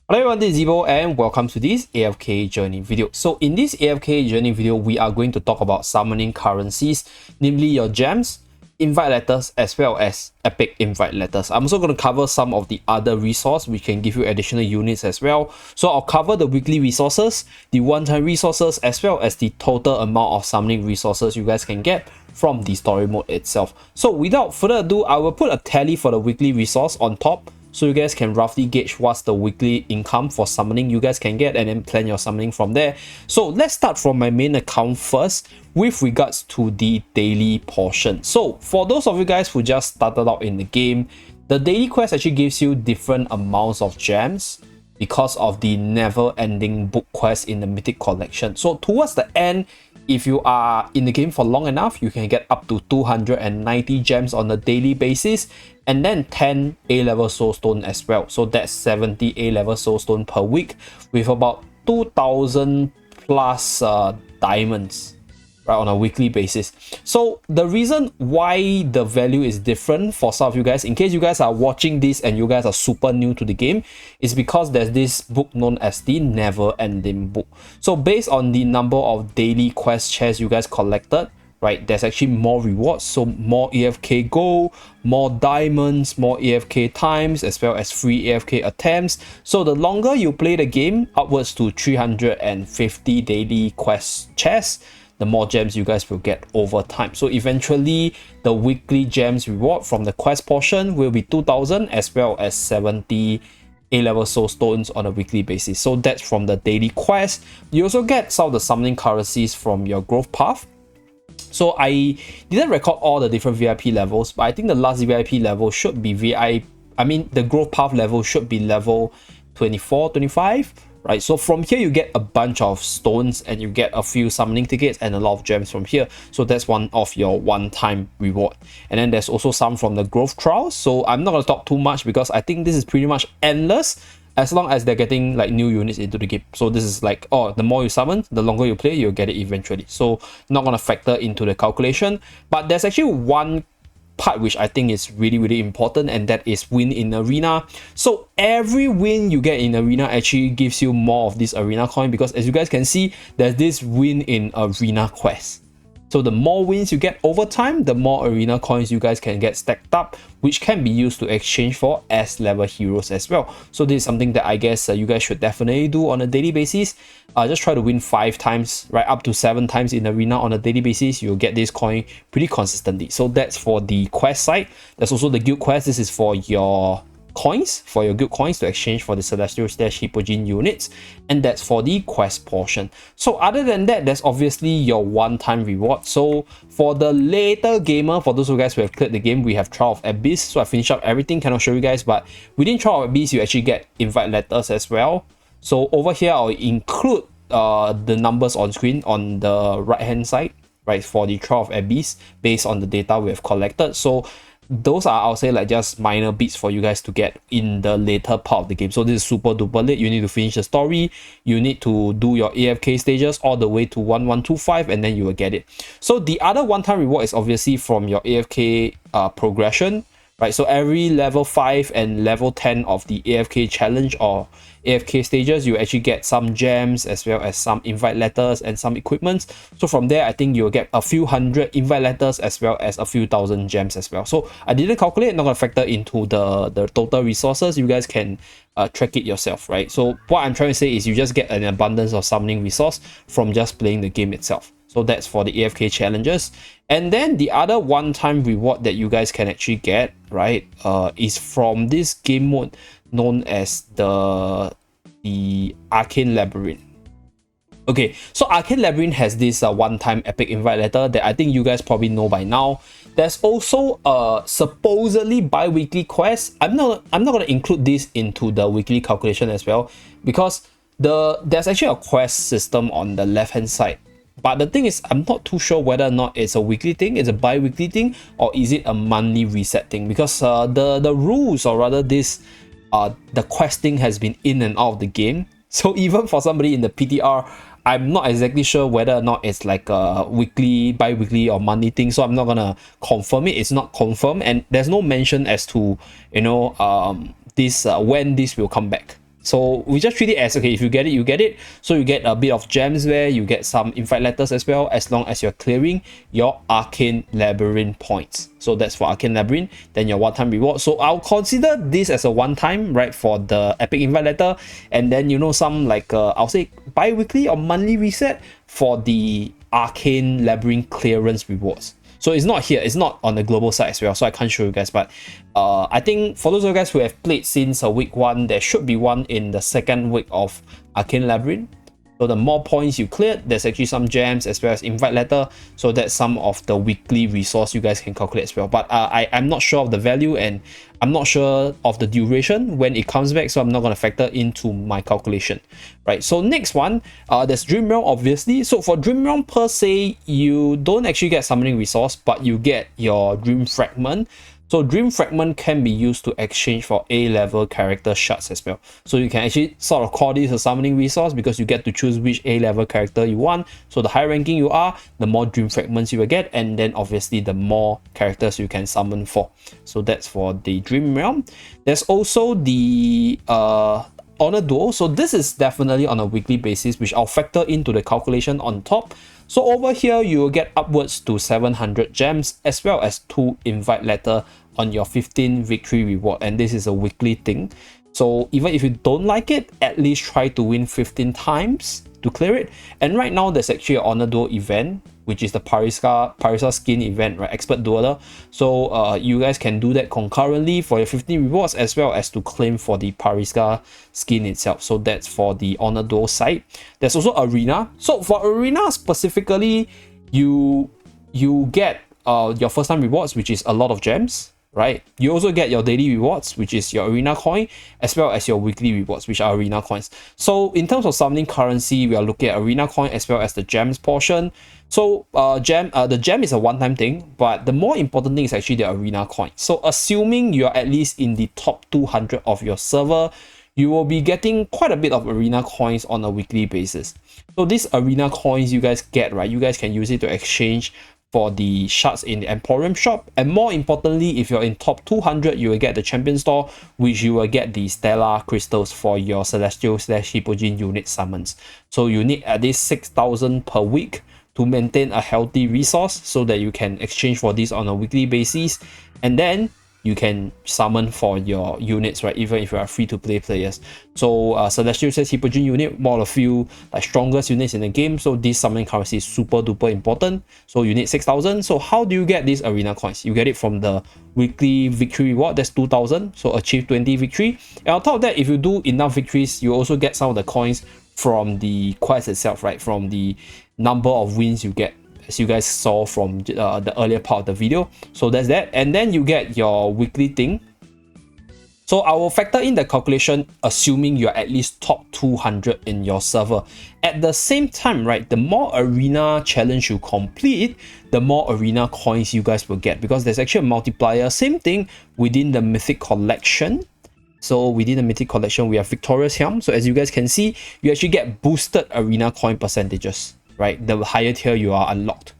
Hello everyone, this is Zeeebo and welcome to this AFK journey video. So in this AFK journey video, we are going to talk about summoning currencies, namely your gems, invite letters, as well as epic invite letters. I'm also going to cover some of the other resources which can give you additional units as well. So I'll cover the weekly resources, the one-time resources, as well as the total amount of summoning resources you guys can get from the story mode itself. So without further ado, I will put a tally for the weekly resource on top, so you guys can roughly gauge what's the weekly income for summoning you guys can get and then plan your summoning from there. So let's start from my main account first with regards to the daily portion. So for those of you guys who just started out in the game, the daily quest actually gives you different amounts of gems because of the never-ending book quest in the Mythic collection. So towards the end, if you are in the game for long enough, you can get up to 290 gems on a daily basis, and then 10 A-level soulstone as well. So that's 70 A-level soulstone per week with about 2,000 plus diamonds, right, on a weekly basis. So the reason why the value is different for some of you guys, in case you guys are watching this and you guys are super new to the game, is because there's this book known as the never ending book. So based on the number of daily quest chests you guys collected, right, there's actually more rewards. So more AFK gold, more diamonds, more AFK times, as well as free AFK attempts. So the longer you play the game, upwards to 350 daily quest chests, the more gems you guys will get over time. So eventually the weekly gems reward from the quest portion will be 2,000 as well as 70 A-level soulstones on a weekly basis. So that's from the daily quest. You also get some of the summoning currencies from your growth path. So I didn't record all the different VIP levels, but I think the last VIP level should be the growth path level should be level 24, 25. Right, so from here you get a bunch of stones and you get a few summoning tickets and a lot of gems from here. So that's one of your one-time reward. And then there's also some from the growth trials. So I'm not going to talk too much because I think this is pretty much endless as long as they're getting like new units into the game. So this is like, oh, the more you summon, the longer you play, you'll get it eventually. So not going to factor into the calculation. But there's actually one part which I think is really important, and that is win in arena. So every win you get in arena actually gives you more of this arena coin, because as you guys can see, there's this win in arena quest. So the more wins you get over time, the more arena coins you guys can get stacked up, which can be used to exchange for S level heroes as well. So this is something that I guess you guys should definitely do on a daily basis. Just try to win 5 times, right, up to 7 times in arena on a daily basis. You'll get this coin pretty consistently. So that's for the quest side. There's also the guild quest. This is for your coins, for your guild coins to exchange for the Celestial Stash Hypogene units, and that's for the quest portion. So other than that, there's obviously your one-time reward. So for the later gamer, for those of you guys who have cleared the game, we have Trial of Abyss. So I finished up everything, cannot show you guys, but within Trial of Abyss you actually get invite letters as well. So over here I'll include the numbers on screen on the right hand side, right, for the Trial of Abyss based on the data we have collected. So those are, I'll say, like just minor bits for you guys to get in the later part of the game. So this is super duper late. You need to finish the story, you need to do your AFK stages all the way to 1125, and then you will get it. So the other one-time reward is obviously from your AFK progression, right? So every level 5 and level 10 of the AFK challenge or AFK stages, you actually get some gems as well as some invite letters and some equipments. So from there, I think you'll get a few hundred invite letters as well as a few thousand gems as well. So I didn't calculate, not gonna factor into the total resources. You guys can track it yourself, right? So what I'm trying to say is you just get an abundance of summoning resource from just playing the game itself. So that's for the AFK challenges. And then the other one-time reward that you guys can actually get, right, is from this game mode known as the Arcane Labyrinth. Okay, so Arcane Labyrinth has this one-time epic invite letter that I think you guys probably know by now. There's also a supposedly bi-weekly quest. I'm not gonna include this into the weekly calculation as well, because there's actually a quest system on the left-hand side. But the thing is, I'm not too sure whether or not it's a weekly thing, it's a bi-weekly thing, or is it a monthly reset thing, because the rules, or rather this the questing, has been in and out of the game. So even for somebody in the PTR, I'm not exactly sure whether or not it's like a weekly, bi-weekly or monthly thing. So I'm not gonna confirm it. It's not confirmed, and there's no mention as to, you know, this when this will come back. So we just treat it as, okay, if you get it, you get it. So you get a bit of gems there, you get some invite letters as well, as long as you're clearing your arcane labyrinth points. So that's for arcane labyrinth, then your one-time reward. So I'll consider this as a one-time, right, for the epic invite letter, and then, you know, some like I'll say bi-weekly or monthly reset for the arcane labyrinth clearance rewards. So it's not here, it's not on the global side as well, so I can't show you guys, but I think for those of you guys who have played since week 1, there should be one in the second week of Arcane Labyrinth. So the more points you cleared, there's actually some gems as well as invite letter. So that's some of the weekly resource you guys can calculate as well. But I'm not sure of the value, and I'm not sure of the duration when it comes back, so I'm not going to factor into my calculation. Right, so next one, there's Dream Realm, obviously. So for Dream Realm per se, you don't actually get summoning resource, but you get your Dream Fragment. So Dream Fragment can be used to exchange for A-level character shards as well. So you can actually sort of call this a summoning resource because you get to choose which A-level character you want. So the higher ranking you are, the more Dream Fragments you will get, and then obviously the more characters you can summon for. So that's for the Dream Realm. There's also the Honor Duel. So this is definitely on a weekly basis, which I'll factor into the calculation on top. So over here, you will get upwards to 700 gems as well as 2 invite letter on your 15 victory reward, and this is a weekly thing. So even if you don't like it, at least try to win 15 times to clear it. And right now there's actually an Honor Duel event, which is the Parisa skin event, right? Expert Dueler. So you guys can do that concurrently for your 15 rewards as well as to claim for the Parisa skin itself. So that's for the Honor Duel side. There's also Arena. So for Arena specifically, you get your first time rewards, which is a lot of gems, right? You also get your daily rewards, which is your arena coin, as well as your weekly rewards, which are arena coins. So in terms of summoning currency, we are looking at arena coin as well as the gems portion. So the gem is a one-time thing, but the more important thing is actually the arena coin. So assuming you're at least in the top 200 of your server, you will be getting quite a bit of arena coins on a weekly basis. So these arena coins you guys get, right? You guys can use it to exchange for the shards in the Emporium shop, and more importantly, if you're in top 200, you will get the champion store, which you will get the stellar crystals for your celestial / hypogean unit summons. So you need at least 6,000 per week to maintain a healthy resource so that you can exchange for this on a weekly basis, and then you can summon for your units, right? Even if you are free-to-play players. So Celestial / Hypogean unit, one of the few like strongest units in the game. So this summoning currency is super duper important. So you need 6,000. So how do you get these arena coins? You get it from the weekly victory reward. That's 2,000. So achieve 20 victory. And on top of that, if you do enough victories, you also get some of the coins from the quest itself, right? From the number of wins you get, as you guys saw from the earlier part of the video. So that's that, and then you get your weekly thing. So I will factor in the calculation assuming you're at least top 200 in your server. At the same time, right, the more arena challenge you complete, the more arena coins you guys will get, because there's actually a multiplier. Same thing within the Mythic Collection. So within the Mythic Collection, we have Victorious Helm. So as you guys can see, you actually get boosted arena coin percentages, right? The higher tier you are unlocked.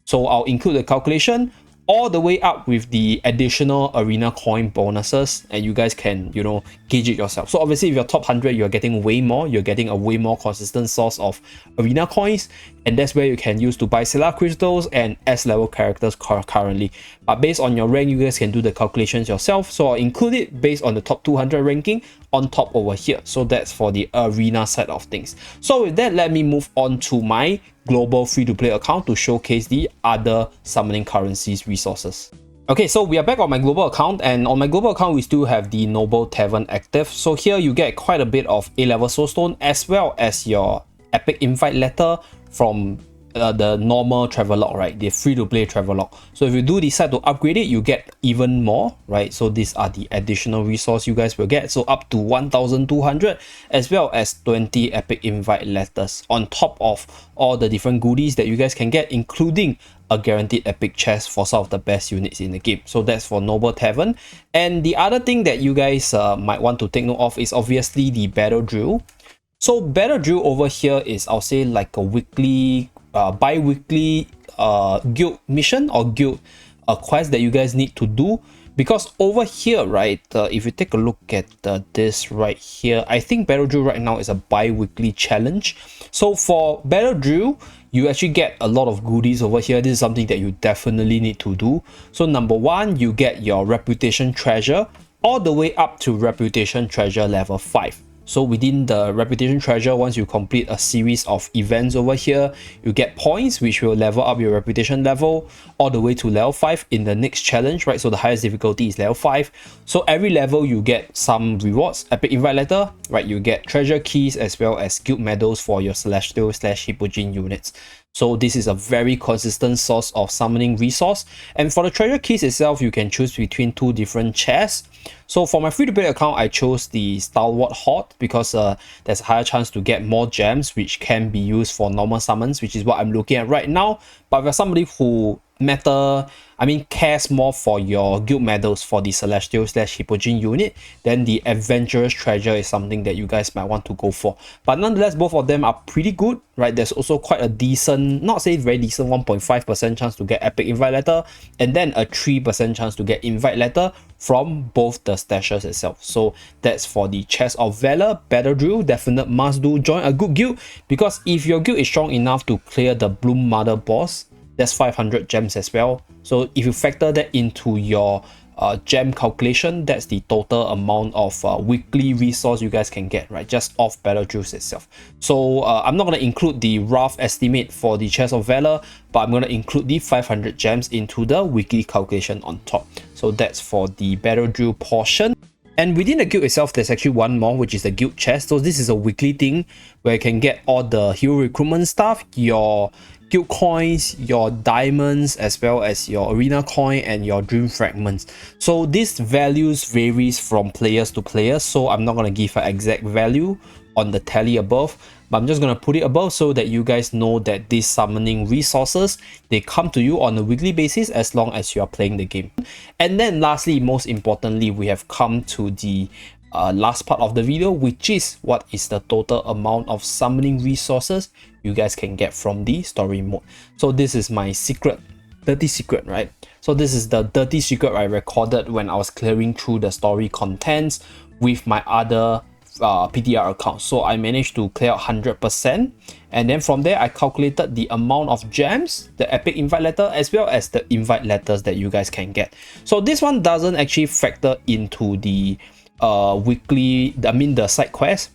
So I'll include the calculation all the way up with the additional arena coin bonuses, and you guys can, you know, gauge it yourself. So obviously if you're top 100, you're getting way more. You're getting a way more consistent source of arena coins, and that's where you can use to buy stellar crystals and S level characters currently. But based on your rank, you guys can do the calculations yourself. So I'll include it based on the top 200 ranking on top over here. So that's for the arena side of things. So with that, let me move on to my global free-to-play account to showcase the other summoning currencies resources. Okay, so we are back on my global account, and on my global account we still have the Noble Tavern active. So here you get quite a bit of A-level soulstone as well as your epic invite letter from the normal Travelog, right? The free-to-play Travelog. So if you do decide to upgrade it, you get even more, right? So these are the additional resource you guys will get. So up to 1,200 as well as 20 epic invite letters on top of all the different goodies that you guys can get, including a guaranteed epic chest for some of the best units in the game. So that's for Noble Tavern. And the other thing that you guys might want to take note of is obviously the Battle Drill. So Battle Drill over here is, I'll say, like a weekly bi-weekly guild mission or guild quest that you guys need to do, Because over here, right, if you take a look at this right here, I think Battle Drill right now is a bi-weekly challenge. So for Battle Drill, you actually get a lot of goodies over here. This is something that you definitely need to do. So number one, you get your Reputation Treasure all the way up to Reputation Treasure level 5. So within the Reputation Treasure, once you complete a series of events over here, you get points which will level up your reputation level all the way to level 5 in the next challenge, right? So the highest difficulty is level 5. So every level you get some rewards, epic invite letter, right? You get treasure keys as well as guild medals for your celestial/hypogene units. So this is a very consistent source of summoning resource. And for the treasure keys itself, you can choose between 2 different chests. So for my free-to-play account, I chose the Stalwart Horde because there's a higher chance to get more gems, which can be used for normal summons, which is what I'm looking at right now. But if you're somebody who cares more for your guild medals for the celestial/hypogene unit, then the adventurous treasure is something that you guys might want to go for. But nonetheless, both of them are pretty good, right? There's also quite a decent, not say very decent, 1.5% chance to get epic invite letter, and then a 3% chance to get invite letter from both the stashes itself. So that's for the Chest of Valor. Battle Drill, definite must do. Join a good guild, because if your guild is strong enough to clear the Bloom Mother boss, that's 500 gems as well. So if you factor that into your gem calculation, that's the total amount of weekly resource you guys can get, right? Just off Battle Drills itself. So I'm not going to include the rough estimate for the Chest of Valor, but I'm going to include the 500 gems into the weekly calculation on top. So that's for the Battle Drill portion. And within the guild itself, there's actually one more, which is the guild chest. So this is a weekly thing where you can get all the hero recruitment stuff, your guild coins, your diamonds, as well as your arena coin and your dream fragments. So these values varies from players to players, so I'm not going to give an exact value on the tally above, but I'm just going to put it above so that you guys know that these summoning resources, they come to you on a weekly basis as long as you are playing the game. And then lastly, most importantly, we have come to the last part of the video, which is what is the total amount of summoning resources you guys can get from the story mode. So this is my secret, dirty secret, right? So this is the dirty secret I recorded when I was clearing through the story contents with my other PTR account. So I managed to clear 100%, and then from there I calculated the amount of gems, the epic invite letter, as well as the invite letters that you guys can get. So this one doesn't actually factor into the weekly, the side quest,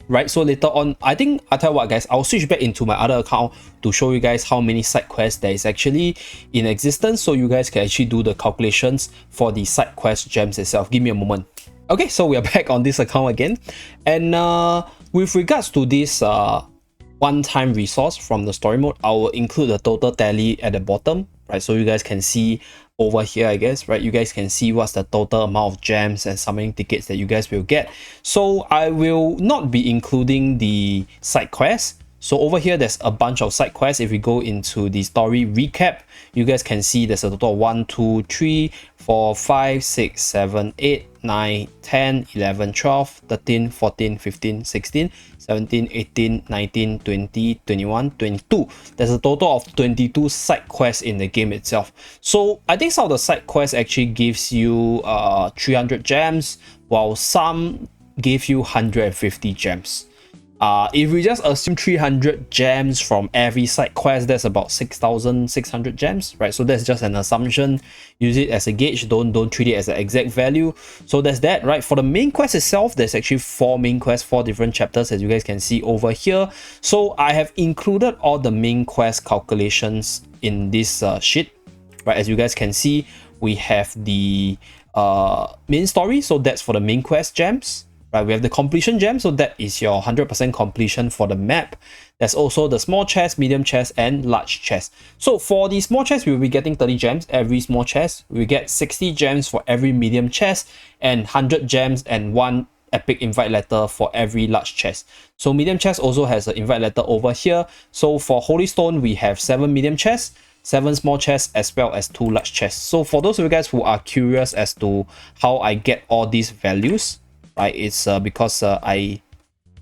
right? So later on, I think I'll tell you what guys, I'll switch back into my other account to show you guys how many side quests there is actually in existence, so you guys can actually do the calculations for the side quest gems itself. Give me a moment. Okay, so we are back on this account again, and with regards to this one-time resource from the story mode, I will include the total tally at the bottom, right? So you guys can see over here, I guess, right? You guys can see what's the total amount of gems and summoning tickets that you guys will get. So I will not be including the side quests. So over here, there's a bunch of side quests. If we go into the story recap, you guys can see there's a total of 1, 2, 3, 4, 5, 6, 7, 8, 9, 10, 11, 12, 13, 14, 15, 16, 17, 18, 19, 20, 21, 22. There's a total of 22 side quests in the game itself. So I think some of the side quests actually gives you 300 gems, while some give you 150 gems. If we just assume 300 gems from every side quest, that's about 6,600 gems, right? So that's just an assumption. Use it as a gauge. Don't treat it as an exact value. So that's that, right? For the main quest itself, there's actually 4 main quests, 4 different chapters, as you guys can see over here. So I have included all the main quest calculations in this sheet, right? As you guys can see, we have the main story, so that's for the main quest gems. Right, we have the completion gem, so that is your 100% completion for the map. There's also the small chest, medium chest, and large chest. So for the small chest, we will be getting 30 gems every small chest. We get 60 gems for every medium chest, and 100 gems and 1 epic invite letter for every large chest. So medium chest also has an invite letter over here. So for Holy Stone, we have 7 medium chests, 7 small chests, as well as 2 large chests. So for those of you guys who are curious as to how I get all these values, right, it's because I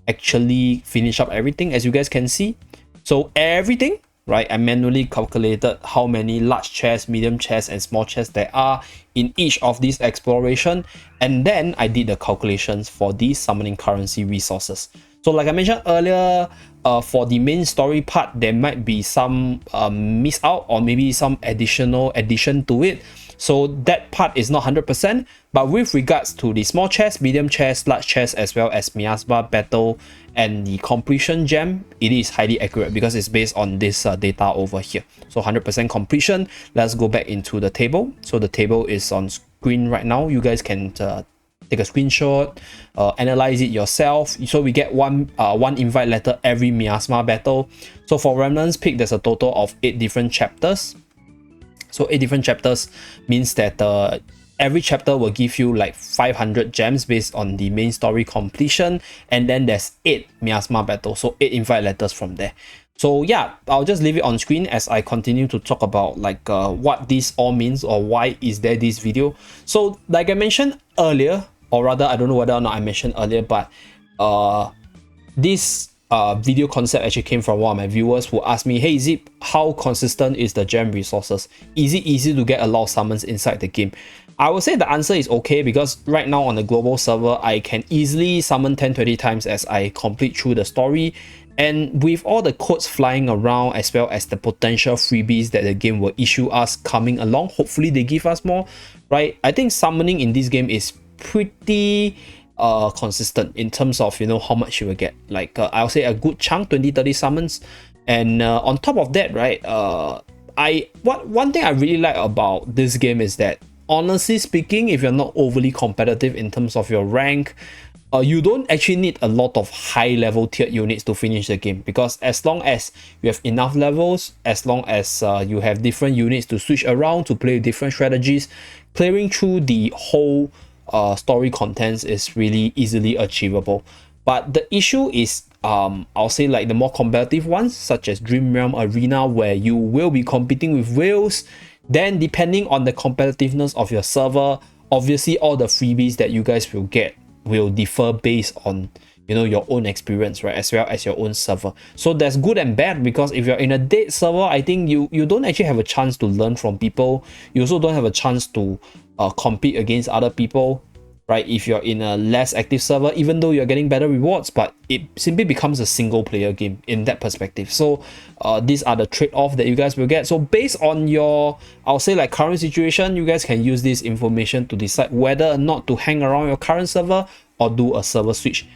actually finish up everything, as you guys can see. So everything right? I manually calculated how many large chests, medium chests, and small chests there are in each of these exploration, and then I did the calculations for these summoning currency resources. So like I mentioned earlier, for the main story part, there might be some miss out or maybe some additional addition to it. So that part is not 100%, but with regards to the small chest, medium chest, large chest, as well as Miasma battle and the completion gem, it is highly accurate because it's based on this data over here. So 100% completion. Let's go back into the table. So the table is on screen right now. You guys can take a screenshot, analyze it yourself. So we get one invite letter every Miasma battle. So for Remnant's Peak, there's a total of 8 different chapters. So 8 different chapters means that every chapter will give you like 500 gems based on the main story completion, and then there's 8 Miasma battles, so 8 invite letters from there. So yeah, I'll just leave it on screen as I continue to talk about like what this all means or why is there this video. So like I mentioned earlier, or rather I don't know whether or not I mentioned earlier, but this video concept actually came from one of my viewers who asked me, hey Zeep, how consistent is the gem resources? Is it easy to get a lot of summons inside the game? I would say the answer is okay, because right now on the global server, I can easily summon 10-20 times as I complete through the story. And with all the codes flying around, as well as the potential freebies that the game will issue us coming along, hopefully they give us more, right? I think summoning in this game is pretty consistent in terms of, you know, how much you will get. Like I'll say a good chunk, 20-30 summons. And on top of that, right, one thing I really like about this game is that, honestly speaking, if you're not overly competitive in terms of your rank, you don't actually need a lot of high level tiered units to finish the game, because as long as you have enough levels, as long as you have different units to switch around to play different strategies, clearing through the whole story contents is really easily achievable. But the issue is I'll say like the more competitive ones, such as Dream Realm Arena, where you will be competing with whales. Then depending on the competitiveness of your server, obviously all the freebies that you guys will get will differ based on, you know, your own experience, right, as well as your own server. So there's good and bad, because if you're in a dead server, I think you don't actually have a chance to learn from people. You also don't have a chance to compete against other people, right? If you're in a less active server, even though you're getting better rewards, but it simply becomes a single player game in that perspective. So these are the trade-off that you guys will get. So based on your, I'll say like current situation, you guys can use this information to decide whether or not to hang around your current server or do a server switch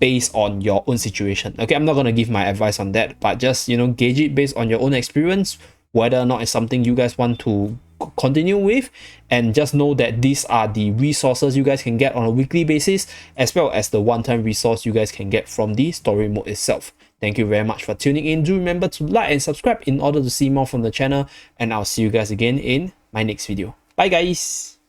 based on your own situation. Okay, I'm not going to give my advice on that, but just, you know, gauge it based on your own experience, whether or not it's something you guys want to continue with. And just know that these are the resources you guys can get on a weekly basis, as well as the one-time resource you guys can get from the story mode itself. Thank you very much for tuning in. Do remember to like and subscribe in order to see more from the channel, and I'll see you guys again in my next video. Bye guys.